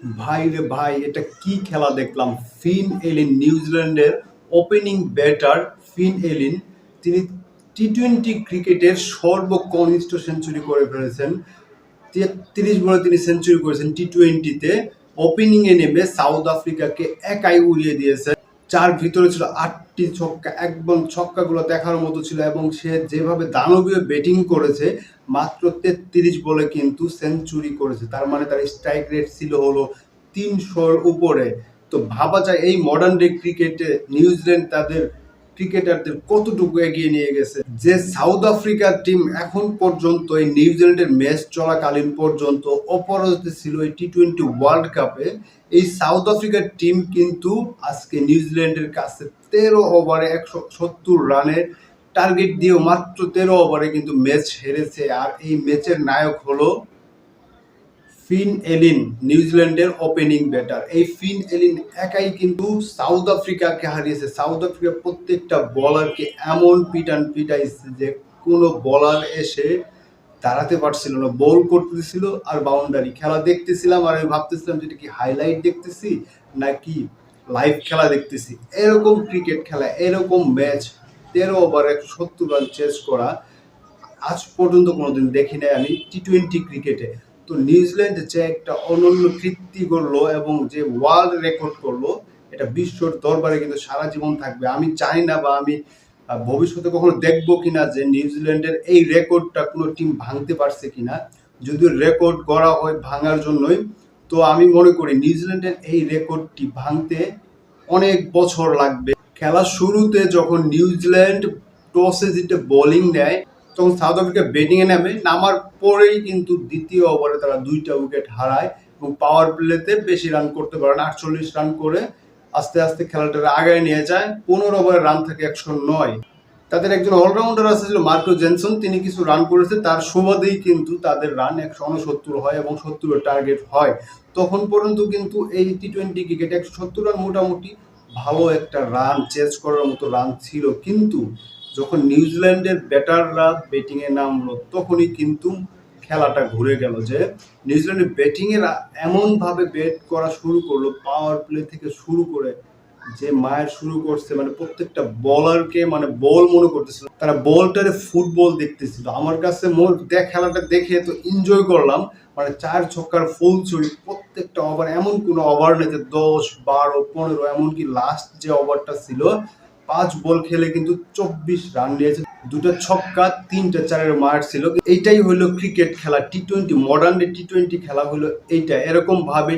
ভাই রে ভাই, এটা কি খেলা দেখলাম! ফিন এলিন নিউজিল্যান্ডের ওপেনিং ব্যাটার। ফিন এলিন তিনি টি-20 ক্রিকেটের সর্বকনিষ্ঠ সেঞ্চুরি করে ফেলেছেন। ৩৩ বলে তিনি সেঞ্চুরি করেছেন টি-20-তে। ওপেনিংয়ে নেমে সাউথ আফ্রিকাকে একাই উড়িয়ে দিয়েছেন। চার ভিতরে ছিল ৮টি ছক্কা, একদম ছক্কাগুলো দেখার মতো ছিল এবং সে যেভাবে দানবীয় ব্যাটিং করেছে, মাত্র ৩৩ বলে কিন্তু সেঞ্চুরি করেছে। তার মানে তার স্ট্রাইক রেট ছিল হলো ৩০০-র উপরে। তো ভাবা যায় এই মডার্ন ডে ক্রিকেটে নিউজিল্যান্ড তাদের ক্রিকেটারদের কতটুকু এগিয়ে নিয়ে গেছে। যে সাউথ আফ্রিকার টিম এখন পর্যন্ত এই নিউজিল্যান্ডের ম্যাচ চলাকালীন পর্যন্ত অপরাজিত ছিল এই টি-20 ওয়ার্ল্ড কাপে, এই সাউথ আফ্রিকার টিম কিন্তু আজকে নিউজিল্যান্ডের কাছে ১৩ ওভারে ১৭০ রানের টার্গেট দিয়েও মাত্র ১৩ ওভারে কিন্তু ম্যাচ হেরেছে। আর এই ম্যাচের নায়ক হলো ফিন এলিন, নিউজিল্যান্ডের ওপেনিং ব্যাটার। এই ফিন এলিন একাই কিন্তু সাউথ আফ্রিকাকে হারিয়েছে। সাউথ আফ্রিকা প্রত্যেকটা বলারকে এমন পিটাইছে যে কোনো বলার এসে দাঁড়াতে পারছিল না, বল করতেছিল আর বাউন্ডারি। খেলা দেখতেছিলাম আর আমি ভাবতেছিলাম যেটা কি হাইলাইট দেখতেছি নাকি লাইভ খেলা দেখতেছি। এরকম ক্রিকেট খেলা, এরকম ম্যাচ ১৩ ওভারে ১৭০ রান চেস করা আজ পর্যন্ত কোনোদিন দেখি নাই আমি টি-20 ক্রিকেটে। তো নিউজিল্যান্ড যে একটা অনন্য কীর্তি করলো এবং যে ওয়ার্ল্ড রেকর্ড করলো, এটা বিশ্বর দরবারে কিন্তু সারা জীবন থাকবে। আমি চাই না বা আমি ভবিষ্যতে কখনো দেখবো কিনা যে নিউজিল্যান্ডের এই রেকর্ডটা কোনো টিম ভাঙতে পারছে কিনা। যদিও রেকর্ড গড়া হয় ভাঙার জন্যই, তো আমি মনে করি নিউজিল্যান্ডের এই রেকর্ডটি ভাঙতে অনেক বছর লাগবে। খেলার শুরুতে যখন নিউজিল্যান্ড টসে জিতে বোলিং নেয়, তখন সাউথ আফ্রিকা ব্যাটিংয়ে নামে। নামার পরেই কিন্তু দ্বিতীয় ওভারে তারা ২টা উইকেট হারায় এবং পাওয়ার প্লেতে বেশি রান করতে পারে না। ৪৮ রান করে আস্তে আস্তে খেলাটা আগায় নিয়ে যায়। ১৫ ওভারে রান থাকে ১০৯। তাদের একজন অলরাউন্ডার আছে ছিল মার্কো জেনসন, তিনি কিছু রান করেছে, তার সুবাদেই কিন্তু তাদের রান ১৬৯ হয় এবং ৭০-এর টার্গেট হয়। তখন পর্যন্ত কিন্তু এই টি-20 ক্রিকেটে ১৭০ রান মোটামুটি ভালো একটা রান চেস করার মতো রান ছিল। কিন্তু যখন নিউজিল্যান্ডের ব্যাটাররা ব্যাটিংয়ে নামলো, তখনই কিন্তু খেলাটা ঘুরে গেল। যে নিউজিল্যান্ডের ব্যাটিংয়ের এমনভাবে ব্যাট করা শুরু করলো, পাওয়ার প্লে থেকে শুরু করে যে মায়ের শুরু করছে, মানে প্রত্যেকটা বলারকে মানে বল মনে করতেছিল, তারা বলটারে ফুটবল দেখতেছিল। আমার কাছে খেলাটা দেখে তো এনজয় করলাম। মানে ৪ ছক্কার ফুল ছুরি, প্রত্যেকটা ওভার, এমন কোনো ওভার নেই যে ১০, ১২, ১৫, এমনকি লাস্ট যে ওভারটা ছিল ৫ বল খেলে কিন্তু ২৪ রান নিয়েছে, ২টা ছক্কা ৩টা ৪-এর মার ছিল। এইটাই হলো ক্রিকেট খেলা, টি-20 মডার্ন ডে টি-20 খেলা হলো এইটা। এরকম ভাবে